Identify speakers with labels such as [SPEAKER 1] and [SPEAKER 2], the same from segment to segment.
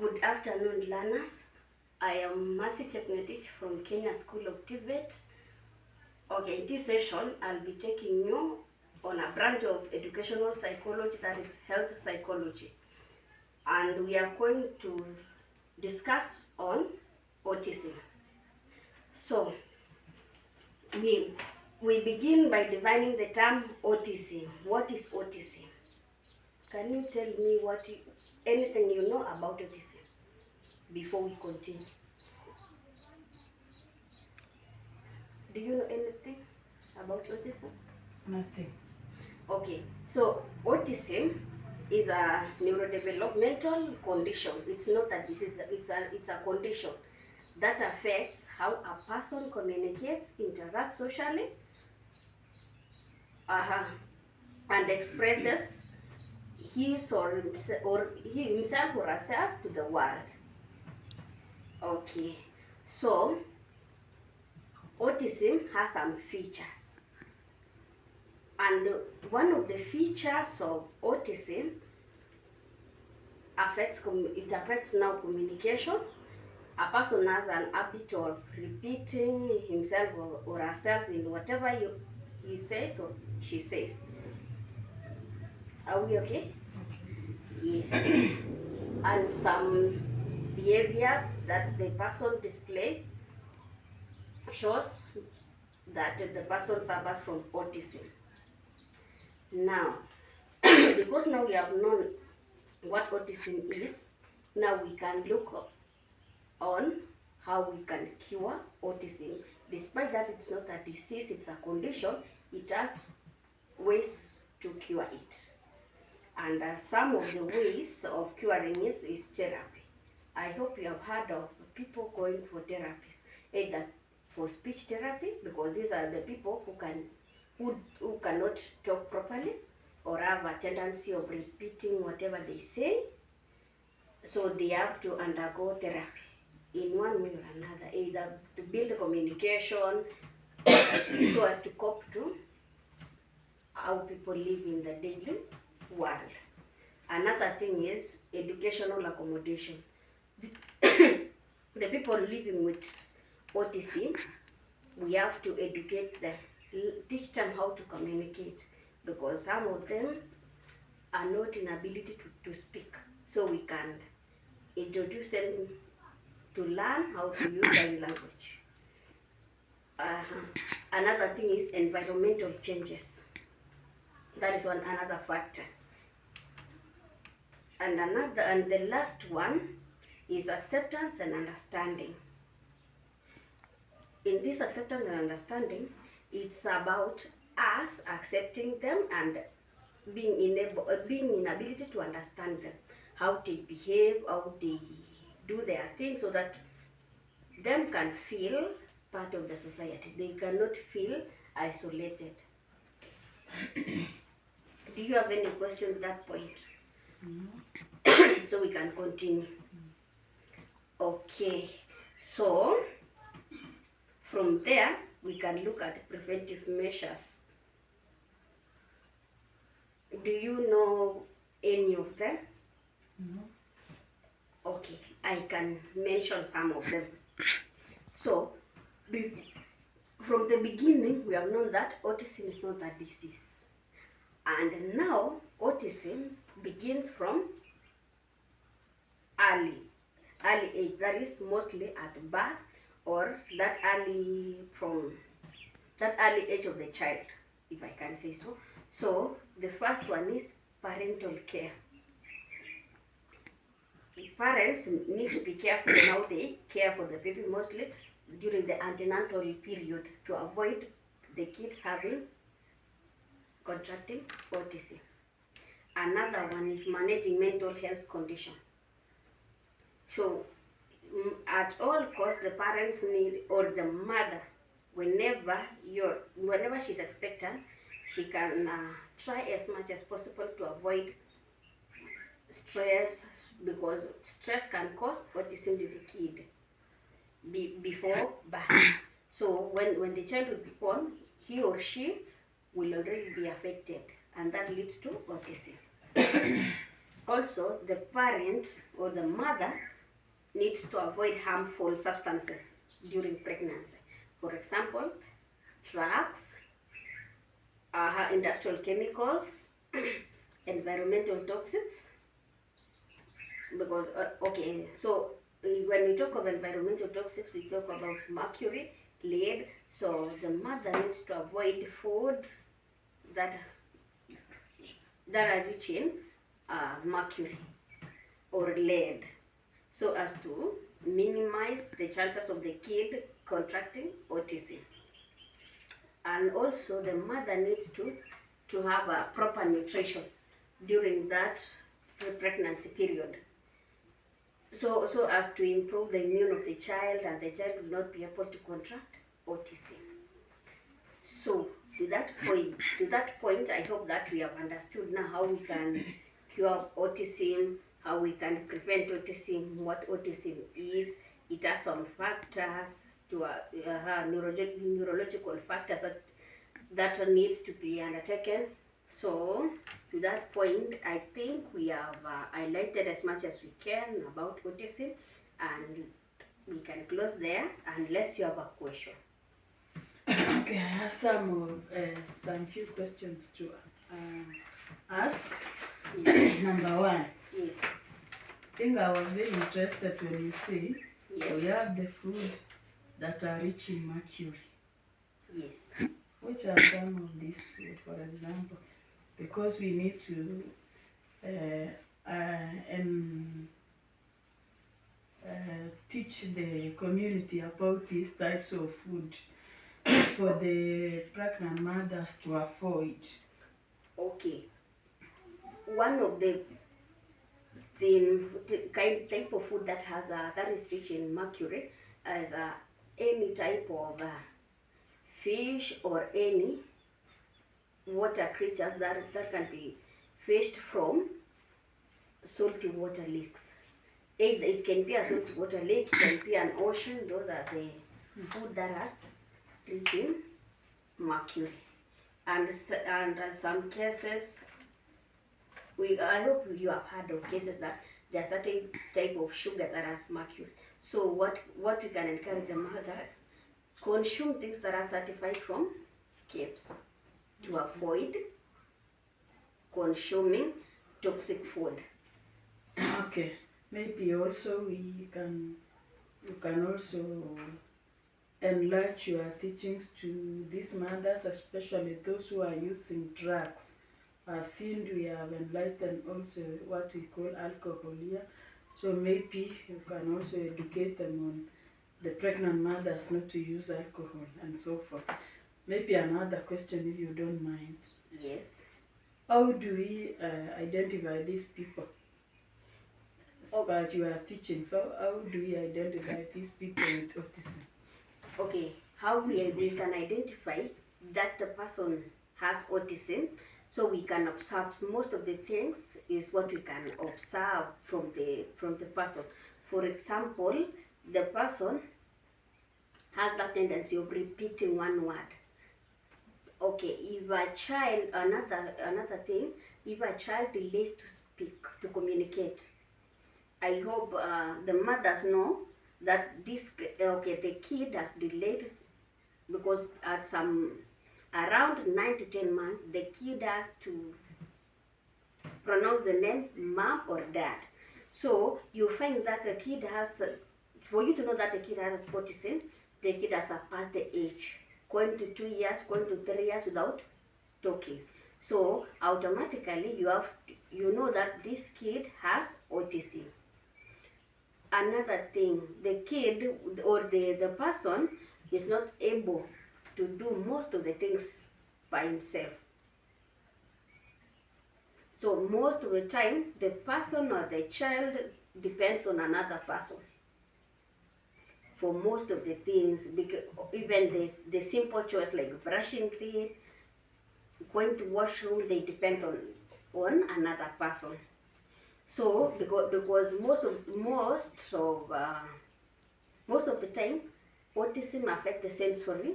[SPEAKER 1] Good afternoon, learners. I am Mercy Chepngetich from Kenya School of TVET. Okay, in this session, I'll be taking you on a branch of educational psychology, that is health psychology. And we are going to discuss on autism. So, we begin by defining the term autism. What is autism? Can you tell me anything you know about autism before we continue? Do you know anything about autism?
[SPEAKER 2] Nothing.
[SPEAKER 1] Okay, so autism is a neurodevelopmental condition. It's not a disease, it's a condition that affects how a person communicates, interacts socially, and expresses his or himself or herself to the world. Okay, so autism has some features, and one of the features of autism affects now communication. A person has an habit of repeating himself or herself in whatever he says or she says. Are we okay? Yes. And some behaviors that the person displays shows that the person suffers from autism. Now, because now we have known what autism is, now we can look on how we can cure autism. Despite that it's not a disease, it's a condition, it has ways to cure it. And some of the ways of curing it is therapy. I hope you have heard of people going for therapies, either for speech therapy, because these are the people who cannot talk properly or have a tendency of repeating whatever they say, so they have to undergo therapy in one way or another, either to build communication so as to cope to how people live in the daily world. Another thing is educational accommodation. The people living with autism, we have to educate them, teach them how to communicate, because some of them are not in ability to speak. So we can introduce them to learn how to use sign language. Another thing is environmental changes. That is another factor. And the last one is acceptance and understanding. In this acceptance and understanding, it's about us accepting them and being in ability to understand them, how they behave, how they do their things, so that them can feel part of the society. They cannot feel isolated. Do you have any question at that point? No. So we can continue. Okay, so from there we can look at preventive measures. Do you know any of them?
[SPEAKER 2] No.
[SPEAKER 1] Okay, I can mention some of them. So, from the beginning, we have known that autism is not a disease. And now, autism begins from early age, that is mostly at birth, or that early age of the child, if I can say so. So, the first one is parental care. Parents need to be careful in how they care for the baby, mostly during the antenatal period, to avoid the kids contracting autism. Another one is managing mental health condition. So at all costs, the parents need, or the mother, whenever she's expectant, she can try as much as possible to avoid stress, because stress can cause autism to the kid before birth. So when the child will be born, he or she will already be affected, and that leads to autism. Also, the parent or the mother needs to avoid harmful substances during pregnancy. For example, drugs, industrial chemicals, environmental toxins. Because, okay, so when we talk of environmental toxins, we talk about mercury, lead. So the mother needs to avoid food that are rich in mercury or lead, so as to minimize the chances of the kid contracting autism. And also the mother needs to have a proper nutrition during that pregnancy period, so as to improve the immune of the child, and the child will not be able to contract autism. So to that point, I hope that we have understood now how we can cure autism, how we can prevent autism, what autism is. It has some factors to neurological factors that needs to be undertaken. So to that point, I think we have highlighted as much as we can about autism, and we can close there unless you have a question.
[SPEAKER 2] Okay, I have some few questions to ask.
[SPEAKER 1] Yes.
[SPEAKER 2] Number one,
[SPEAKER 1] Yes.
[SPEAKER 2] I think I was very interested when you say we
[SPEAKER 1] Yes.
[SPEAKER 2] have the food that are rich in mercury.
[SPEAKER 1] Yes.
[SPEAKER 2] Which are some of these food, for example? Because we need to teach the community about these types of food for the pregnant mothers to avoid.
[SPEAKER 1] Okay. One of the kind type of food that has that is rich in mercury is any type of fish or any water creatures that can be fished from salty water lakes. It can be a salty water lake, it can be an ocean. Those are the food that has rich in mercury. And some cases, I hope you have heard of cases that there are certain type of sugar that has mercury. So what we can encourage the mothers, consume things that are certified from KEBS to avoid consuming toxic food.
[SPEAKER 2] Okay, maybe also you can also enlarge your teachings to these mothers, especially those who are using drugs. I've seen we have enlightened also what we call alcohol here. So maybe you can also educate them on the pregnant mothers not to use alcohol and so forth. Maybe another question, if you don't mind.
[SPEAKER 1] Yes.
[SPEAKER 2] How do we identify these people? But you are teaching, so how do we identify these people with autism?
[SPEAKER 1] Okay, how we can identify that the person has autism. So we can observe most of the things is what we can observe from the person. For example, the person has that tendency of repeating one word. Okay, if a child, another thing, if a child delays to speak, to communicate, I hope the mothers know that the kid has delayed, because at some around 9 to 10 months, the kid has to pronounce the name mom or dad. So you find that the kid has, for you to know that the kid has autism, the kid has passed the age, going to 2 years, going to 3 years without talking. So automatically you know that this kid has autism. Another thing, the kid or the person is not able to do most of the things by himself. So most of the time, the person or the child depends on another person for most of the things, because even the simple chores like brushing teeth, going to washroom, they depend on another person. So because most of the time, autism affects the sensory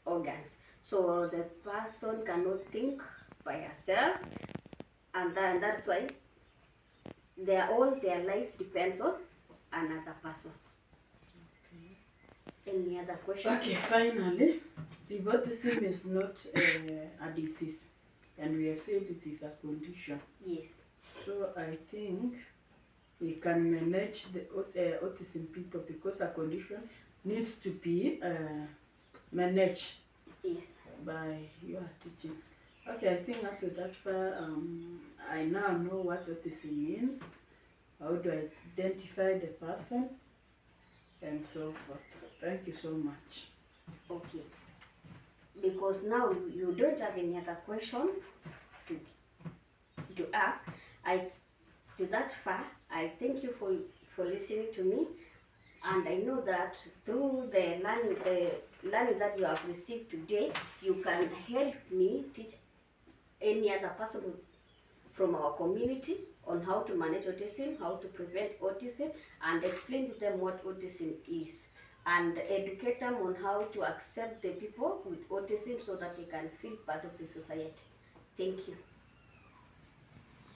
[SPEAKER 1] organs. So the person cannot think by herself, and that's why their life depends on another person. Any other question?
[SPEAKER 2] Okay, finally, if autism is not a disease, and we have said it is a condition,
[SPEAKER 1] Yes.
[SPEAKER 2] so I think we can manage the autism people, because a condition needs to be managed
[SPEAKER 1] Yes.
[SPEAKER 2] by your teachings. Okay, I think up to that far, I now know what autism means, how do I identify the person, and so forth. Thank you so much.
[SPEAKER 1] Okay. Because now you don't have any other question to ask. To that far, I thank you for listening to me, and I know that through the learning that you have received today, you can help me teach any other person from our community on how to manage autism, how to prevent autism, and explain to them what autism is, and educate them on how to accept the people with autism so that they can feel part of the society. Thank you.